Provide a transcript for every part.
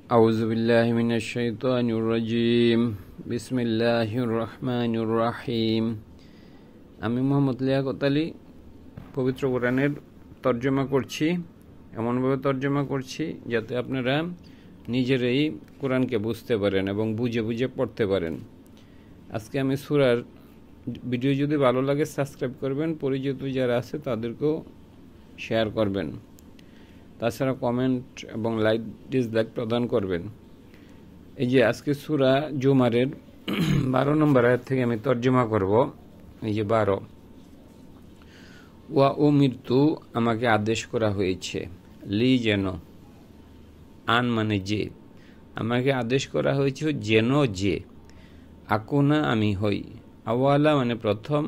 أعوذ بالله من الشيطان الرجيم بسم الله الرحمن الرحيم আমি মোহাম্মদ লিয়াকত আলী পবিত্র কোরআনের তর্জমা করছি। এমনভাবে তর্জমা করছি যাতে আপনারা নিজেরাই কোরআনকে বুঝতে পারেন এবং বুঝে বুঝে পড়তে পারেন। আজকে আমি সূরার ভিডিও যদি ভালো লাগে সাবস্ক্রাইব করবেন, পরিচিত যারা আছে তাদেরকেও শেয়ার করবেন, তাছাড়া কমেন্ট এবং লাইক ডিসলাইক প্রদান করবেন। এই যে আজকে সূরা জুমারের 12 নম্বর আয়াত থেকে আমি তর্জমা করব। এই যে 12, ওয়া উমিরতু, আমাকে আদেশ করা হয়েছে, লি যেন, আন মানে যে, আমাকে আদেশ করা হয়েছে যেন যে, আকুনা আমি হই, আওয়ালা মানে প্রথম,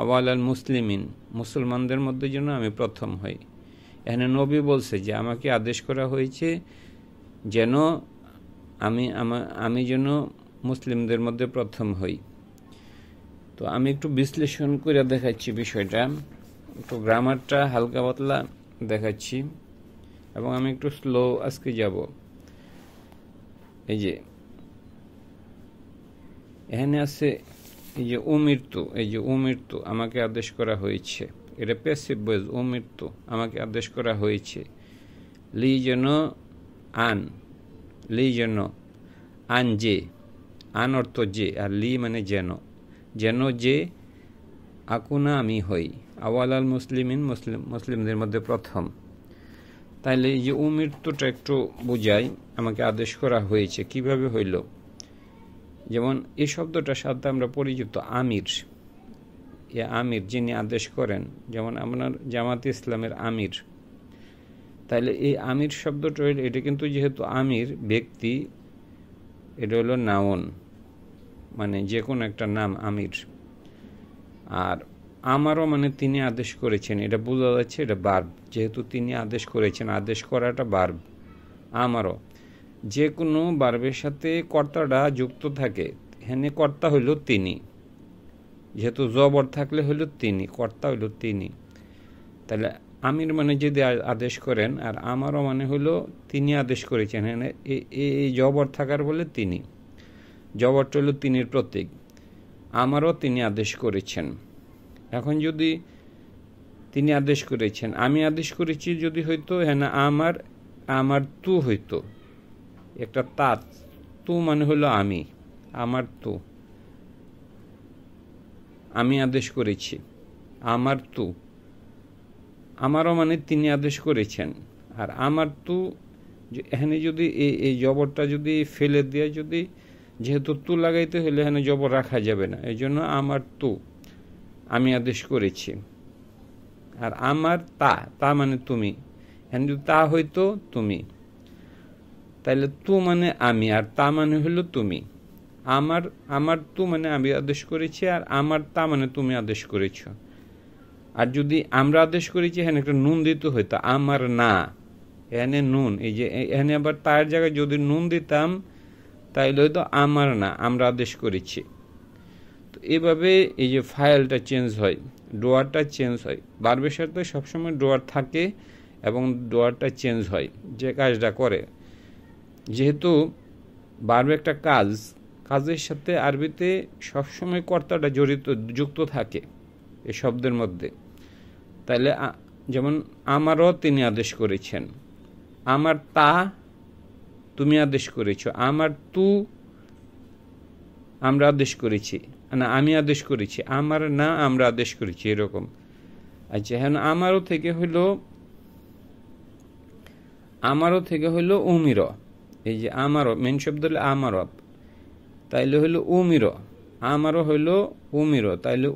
আওয়ালাল মুসলিমিন মুসলমানদের মধ্যে যেন আমি প্রথম হই। এখানে নবী বলছে যে আমাকে আদেশ করা হয়েছে যেন আমি যেন মুসলিমদের মধ্যে প্রথম হই। তো আমি একটু বিশ্লেষণ করে দেখাচ্ছি বিষয়টা, একটু গ্রামারটা হালকা পাতলা দেখাচ্ছি এবং আমি একটু স্লো আজকে যাব। এই যে এখানে আছে এই যে উমিরতু, এই যে উমিরতু আমাকে আদেশ করা হয়েছে, এটা প্যাসিভ ভয়েস। উমিরতু আমাকে আদেশ করা হয়েছে, লি যেন, আন, লি যেন, আন যে, আন অর্থ যে, আর লি মানে যেন, যেন যে, আকুনা আমি হই, আওয়ালাল মুসলিমিন মুসলিমদের মধ্যে প্রথম। তাইলে এই যে উমিরতুটা একটু বুঝাই, আমাকে আদেশ করা হয়েছে কিভাবে হইল। যেমন এই শব্দটার সাথে আমরা পরিচিত আমির, এ আমির যিনি আদেশ করেন, যেমন আপনার জামাত ইসলামের আমির। তাইলে এই আমির শব্দটা হইল, এটা কিন্তু যেহেতু আমির ব্যক্তি, এটা হলো নাউন, মানে যে কোনো একটা নাম আমির। আর আমারও মানে তিনি আদেশ করেছেন, এটা বোঝা যাচ্ছে এটা বার্ব, যেহেতু তিনি আদেশ করেছেন, আদেশ করাটা বার্ব। আমারও যে কোনো বার্বের সাথে কর্তাটা যুক্ত থাকে, এখানে কর্তা হইল তিনি, যেহেতু জবর থাকলে হইল তিনি, কর্তা হইল তিনি। তাহলে আমির মানে যদি আদেশ করেন, আর আমারও মানে হইল তিনি আদেশ করেছেন, এই জবর থাকার বলে তিনি, জবরটা হইল তিনির প্রতীক। আমারও তিনি আদেশ করেছেন। এখন যদি তিনি আদেশ করেছেন, আমি আদেশ করেছি যদি হইতো, হ্যাঁ না, আমার তু হইতো, একটা তাত, তু মানে হলো আমি, আমার তু, আমি আদেশ করেছি, আমার তু, আমারও মানে তিনি আদেশ করেছেন। আর আমার তু এখানে যদি এই জবরটা যদি ফেলে দিয়ে, যদি যেহেতু তু লাগাইতে হলে এখানে জবর রাখা যাবে না, এই জন্য আমার তু, আমি আদেশ করেছি। আর আমার তা মানে তুমি, এখানে যদি তা হইতো তুমি, তাইলে তু মানে আমি, আর তা মানে হইল তুমি। আমার তু মানে আমি আদেশ করেছি, আর আমার তা মানে তুমি আদেশ করেছ। আর যদি আমরা আদেশ করেছি, এখানে একটা নুন দিতে হইতো, আমার না, এখানে নুন, এই যে এখানে আবার তার জায়গায় যদি নুন দিতাম তাইলে হয়তো আমার না, আমরা আদেশ করেছি। তো এভাবে এই যে ফাইলটা চেঞ্জ হয়, ডোয়ারটা চেঞ্জ হয়, বার্বের সাথে সবসময় ডোয়ার থাকে এবং ডোয়ারটা চেঞ্জ হয় যে কাজটা করে। যেহেতু বার্ব একটা কাজের সাথে আরবিতে সবসময় কর্তাটা জড়িত, যুক্ত থাকে এই শব্দের মধ্যে। তাইলে যেমন আমারও তিনি আদেশ করেছেন, আমার তা তুমি আদেশ করেছ, আমার তু আমরা আদেশ করেছি, না আমি আদেশ করেছি, আমার না আমরা আদেশ করেছি, এরকম। আচ্ছা, হ্যাঁ, আমারও থেকে হইল উমির, এই যে আমারও মেন শব্দ হলো আমারও, তাইলে হইল উমির, আমারও হইল উমির, তাইলে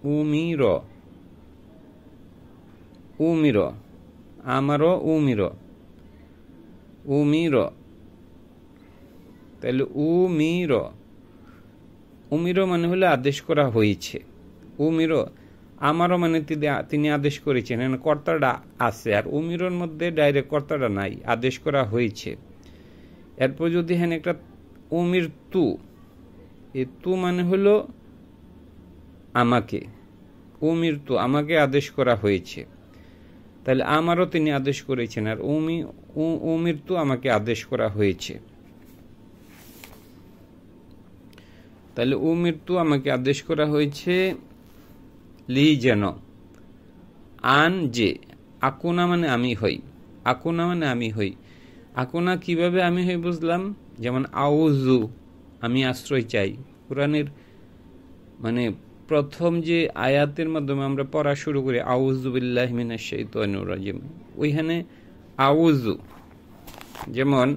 উমির, উমির, আমারও উমির, উমির, তাইলে উমির, উমির মানে হলে আদেশ করা হয়েছে, উমির। আমারও মানে তিনি আদেশ করেছেন, কর্তাটা আছে, আর উমিরের মধ্যে ডাইরেক্ট কর্তাটা নাই, আদেশ করা হয়েছে। এরপর যদি হ্যাঁ একটা উমির তু, এই তু মানে হলো আমাকে, উমির তু আমাকে আদেশ করা হয়েছে। তাহলে আমারও তিনি আদেশ করেছেন, আর উমিরতু আমাকে আদেশ করা হয়েছে। তাহলে উমিরতু আমাকে আদেশ করা হয়েছে লি যেন, আন যে, আকুনা মানে আমি হই, আকুনা মানে আমি হই। আকুনা কিভাবে আমি হই বুঝলাম, যেমন আউযু আমি আশ্রয় চাই। কোরআনের মানে প্রথম যে আয়াতের মাধ্যমে আমরা পড়া শুরু করি আউযু বিল্লাহি মিনাশ শাইতানির রাজিম, ওইখানে আউযু, যেমন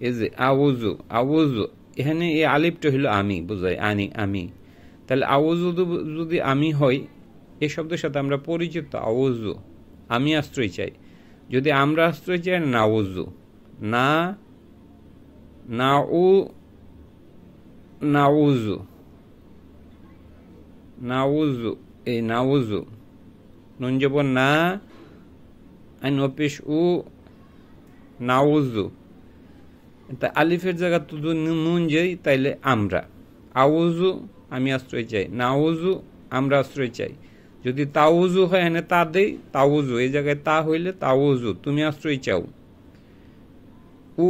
এই যে আউযু আউযু, এখানে এই আলিফটা হলো আমি বোঝায়, আমি। তাহলে আউযু যদি আমি হই, এই শব্দের সাথে আমরা পরিচিত, আউযু আমি আশ্রয় চাই। যদি আমরা আশ্রয় চাই নাউযু, নাউযু নাউযু, এই নাউযু নুন যাব না, আইন অপিস উ, নাউযু। তা আলিফের জায়গা তো নুন যাই, তাইলে আমরা আউযু আমি আশ্রয় চাই, নাউযু আমরা আশ্রয় চাই। যদি তাউযু হয় এনে তা দেই, তাউযু এই জায়গায় তা হইলে তাউযু তুমি আশ্রয় চাও, উ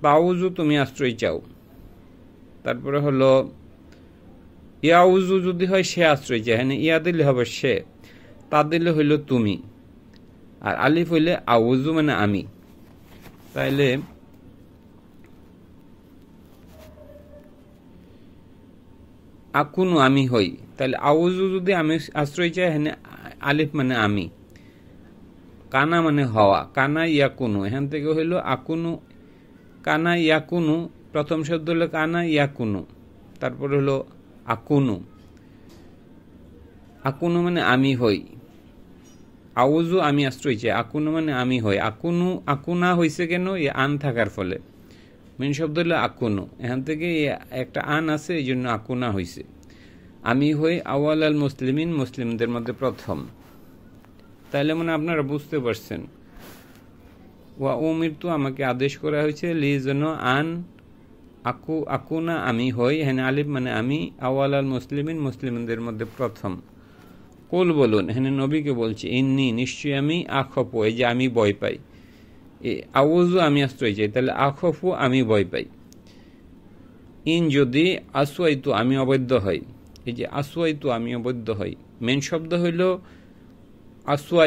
তাউযু তুমি আশ্রয় চাও। তারপরে হলো ইয়াউযু যদি হয় সে আশ্রয় চায়, হ্যাঁ ইয়া দিলে হবে সে, তা দিলে হইল তুমি, আর আলিফ হইলে আউযু মানে আমি। তাইলে আকুনু আমি হই, তাহলে আউযু যদি আমি আশ্রয় চাই, হ্যাঁ আলিফ মানে আমি, কানা মানে হওয়া, কানা ইয়াকুনু, এখান থেকে হইল আকুনু, কানা ইয়াকুনু, প্রথম শব্দ হলো কানা ইয়াকুনু, তারপর হলো আকুনু, আকুনু মানে আমি হই, আউযু আমি আশ্রয় চাই, আকুনু মানে আমি হই। আকুনা হইছে কেন, এই আন থাকার ফলে, মেন শব্দ হলো আকুনু, এখান থেকে একটা আন আছে, এই জন্য আকুনা হইছে। আমি হই আওয়াল আল মুসলিমিন, মুসলিমদের মধ্যে প্রথম। তাইলে মানে আপনারা বুঝতে পারছেন, ওয়া উমিরতু আমাকে আদেশ করা হয়েছে, লি যেন আন আকুনা আমি হই, হ্যাঁ আলিফ মানে আমি, আওয়াল আল মুসলিমিন মুসলিমদের মধ্যে প্রথম। কুল বলুন, হ্যাঁ নবীকে বলছি, ইন্নি নিশ্চয়ই আমি, আখফু এই যে আমি ভয় পাই, আউযু আমি আশ্রয় চাই, তাহলে আখফু আমি ভয় পাই। ইন যদি আসওয়াইতু আমি অবৈধ হই, এই যে আসওয়াইতু আমি অবৈধ হই, মেন শব্দ হইল আসওয়া,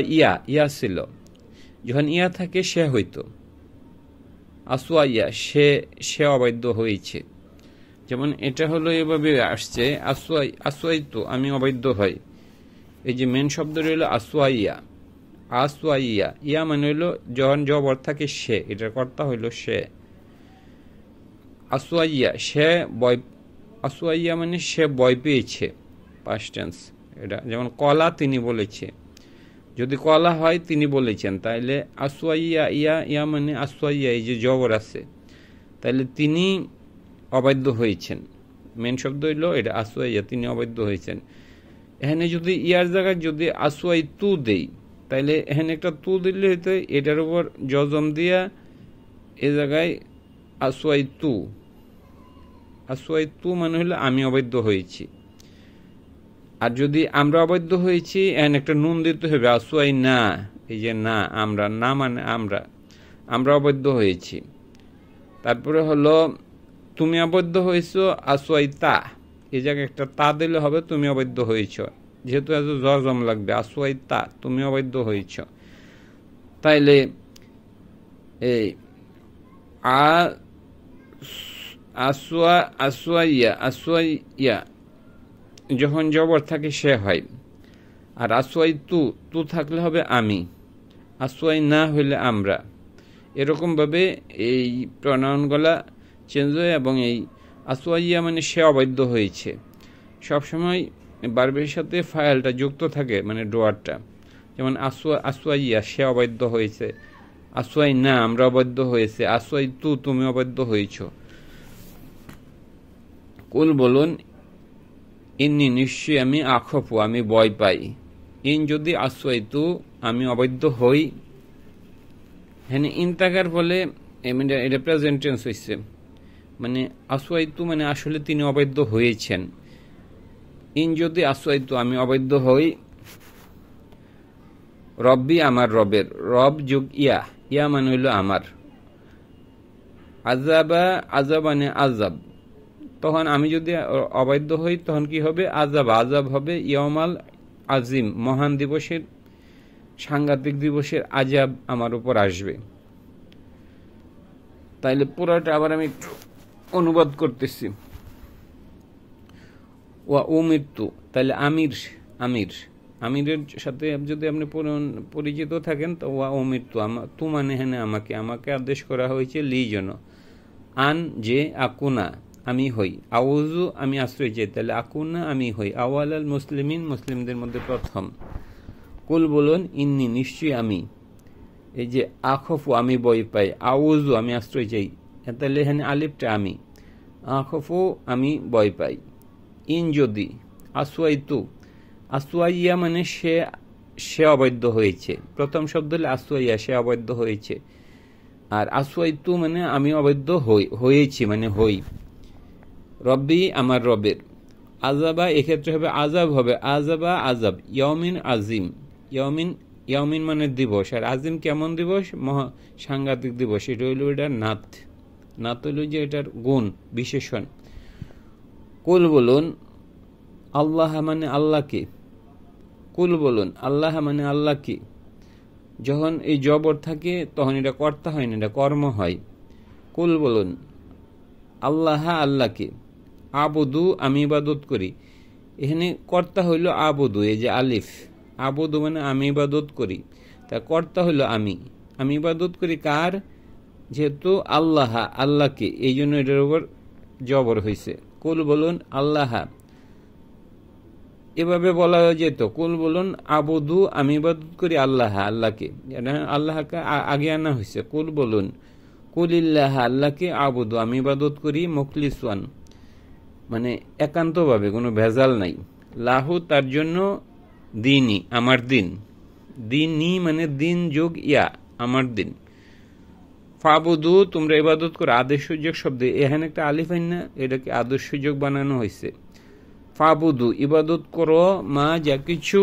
ইয়া ছিল, যখন ইয়া থাকে সে হইতো, আসওয়া ইয়া সে অবৈধ হয়েছে। যেমন এটা হলো এভাবে আসছে, আসওয়াইতু আমি অবৈধ হই, এই যে মেন শব্দ রইল আসওয়াইয়া, আসওয়াইয়া, ইয়া মানে হইল যখন জবর থাকে সে, এটার কর্তা হইল সে, আসওয়াইয়া সে বয়, আসওয়াইয়া মানে সে ভয় পেয়েছে, পাস্ট টেন্স এটা। যেমন কলা তিনি বলেছে, যদি কলা হয় তিনি বলেছেন, তাইলে আসওয়াইয়া, ইয়া মানে আসওয়াইয়া এই যে জবর আছে, তাইলে তিনি অবাধ্য হয়েছেন, মেন শব্দ হইল এটা আসওয়াইয়া, তিনি অবাধ্য হয়েছেন। এখানে যদি ইয়ার জায়গায় যদি আসওয়াই তু দেই, তাইলে এখানে একটা তু দিলে হইতো, এটার উপর জজম দিয়া এ জায়গায় আসওয়াই তু মানে হলো আমি অবৈধ হয়েছি। আর যদি আমরা অবৈধ হয়েছি, এখানে একটা নুন দিতে হবে, আসওয়াই না, এই যে না, আমরা না মানে আমরা অবৈধ হয়েছি। তারপরে হলো তুমি অবৈধ হয়েছ, আসওয়াই তা, এই জায়গায় একটা তা দিলে হবে, তুমি অবৈধ হয়েছ, যেহেতু এত জজম লাগবে, আসওয়াই তা তুমি অবৈধ হয়েছ। তাইলে এই আসওয়াইয়া যখন জবর থাকে সে হয়, আর আসওয়াই তু থাকলে হবে আমি, আসওয়াই না হইলে আমরা। এরকমভাবে এই প্রনাউনগুলা চেঞ্জ হয়, এবং এই আসওয়াইয়া মানে সে অবৈধ হয়েছে, সবসময় বারবের সাথে ফাইলটা যুক্ত থাকে, মানে ডোয়ারটা। যেমন আসওয়াইয়া সে অবৈধ হয়েছে, আসওয়াই না আমরা অবৈধ হয়েছে, আসওয়াই তুমি অবৈধ হয়েছ। কুল বলুন, ইন্নি নিশ্চয়ই আমি, আখফু আমি ভয় পাই। ইন যদি আসওয়াইতু আমি অবৈধ হই, হ্যাঁ ইন থাকার ফলে এটা প্রেজেন্ট টেন্স হয়েছে, মানে আসওয়াইতু মানে আসলে তিনি অবৈধ হয়েছেন। ইন যদি আসওয়াইতু আমি অবৈধ হই, রব্বি আমার রবের, রব যোগ ইয়া, ইয়া মানে হইল আমার। আজাবা, আজাব মানে আজাব, তখন আমি যদি অবাধ্য হই তখন কি হবে? আজাব, আজাব হবে ইয়ামাল আজিম, মহান দিবসের, সাংঘাতিক দিবসের আজাব আমার উপর আসবে। তাইলে পুরোটা আবার আমি একটু অনুবাদ করতেছি। ওয়া উমিরতু, তাহলে আমির, আমির, আমিরের সাথে যদি আপনি পরিচিত থাকেন তো ওয়া উমিরতু, তু মানে হেনে আমাকে, আমাকে আদেশ করা হয়েছে, লি যেন, আন যে, আকুনা আমি হই, আউযু আমি আশ্রয় চাই, তাহলে আকুনা আমি হই, আওয়ালাল মুসলিমিন মুসলিমদের মধ্যে প্রথম। কুল বলুন ইন্নি নিশ্চয়ই আমি, এই যে আখফু আমি ভয় পাই, আউযু আমি আশ্রয় চাই, তাহলে এখানে আলিফটা আমি, আখফু আমি ভয় পাই, ইন যদি, আসওয়াইতু, আসওয়াইয়া মানে সে অবৈধ হয়েছে, প্রথম শব্দ হলে আসওয়াইয়া সে অবৈধ হয়েছে, আর আসওয়াইতু মানে আমি অবৈধ হয়েছি মানে হই। রব্বি আমার রবের, আজাবা এক্ষেত্রে হবে আজাব হবে, আজাবা আজাব, ইয়াউমিন আজিম, ইয়াউমিন, ইয়াউমিন মানে দিবস, আর আজিম কেমন দিবস? মহা সাংঘাতিক দিবস। এটা হইল এটার নাত, নাত হইল যে এটার গুণ বিশেষণ। কুল বলুন আল্লাহ মানে আল্লাহকে, কুল বলুন আল্লাহ মানে আল্লাহকে, যখন এই জবর থাকে তখন এটা কর্তা হয় না, এটা কর্ম হয়। কুল বলুন আল্লাহ আল্লাহকে, আবুদু আমি ইবাদত করি, এখানে কর্তা হইল আবুদু, এই যে আলিফ, আবুদু মানে আমি ইবাদত করি, তা কর্তা হইল আমি, আমি ইবাদত করি কার? যেহেতু আল্লাহ আল্লাহকে, এই জন্য এটার উপর জবর হয়েছে। কুল বলুন আল্লাহ, এভাবে বলা যেত, কুল বলুন আবুদু আমি ইবাদত করি আল্লাহ আল্লাহকে, আল্লাহকে আগে আনা হয়েছে। কুল বলুন কুলিল্লাহ আল্লাহকে, আবুদু আমি ইবাদত করি, মুখলিসওয়ান মানে একান্তভাবে, কোনো ভেজাল নাই, লাহু তার জন্য, দিনই আমার দিন, দিনই মানে দিন যোগ ইয়া আমার দিন। ফাবুদু তোমরা ইবাদত করো, আদেশ সূচক শব্দ, এখানে একটা আলিফ আইন না, এটাকে আদেশ সূচক বানানো হয়েছে। ফাবুদু ইবাদত করো, মা যা কিছু,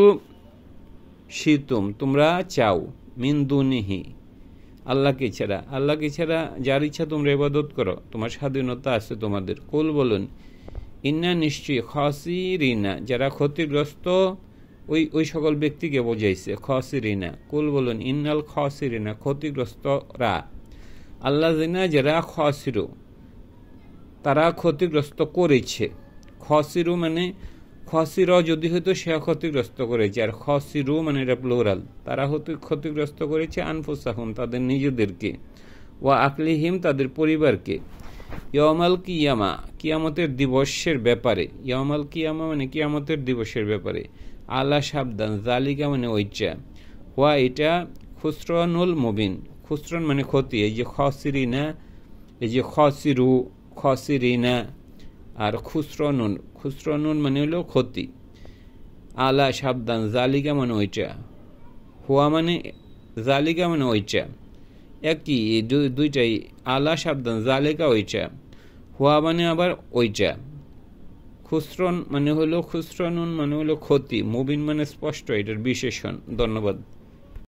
শীতুম তোমরা চাও, মিন দুনিহি আল্লাহকে ছাড়া, আল্লাহকে ছাড়া যার ইচ্ছা তোমরা ইবাদত করো, তোমার স্বাধীনতা আছে তোমাদের। কুল বলুন ইন্না নিশ্চয়ই, খাসিরিনা যারা ক্ষতিগ্রস্ত, ওই সকল ব্যক্তিকে বোঝাইছে খাসিরিনা। কুল বলুন ইন্নাল খাসিরিনা ক্ষতিগ্রস্তরা, আল্লাহ জিনা যারা খাসিরু তারা ক্ষতিগ্রস্ত করেছে, খসিরু মানে খসির যদি হয়তো সে ক্ষতিগ্রস্ত করেছে, আর খসিরু মানে এটা প্লুরাল, তারা ক্ষতিগ্রস্ত করেছে আনফুসাহুম তাদের নিজেদেরকে, ওয়া আকলিহিম তাদের পরিবারকে, ইয়ামাল কিয়ামা কিয়ামতের দিবসের ব্যাপারে, ইয়ামাল কিয়ামা মানে কিয়ামতের দিবসের ব্যাপারে, আলা সাবধান, জালিকা মানে ওইটা, ওয়া এটা খুসরানুল মুবিন, খুসরান মানে ক্ষতি, এই যে খসিরিনা, এই যে খসিরু খসিরিনা, আর খুসরানুন, খুসরানুন মানে হলো ক্ষতি, আলা সাবধান, জালিকা মানে ওইটা, হুয়া মানে জালিকা মানে ওইটা, একই দুইটাই, আলা সাবধান জালিকা ওইটা, হুয়া মানে আবার ওইটা। খুসরন মানে হলো, খুসরানুন মানে হলো ক্ষতি, মুবিন মানে স্পষ্ট, এটার বিশেষণ। ধন্যবাদ।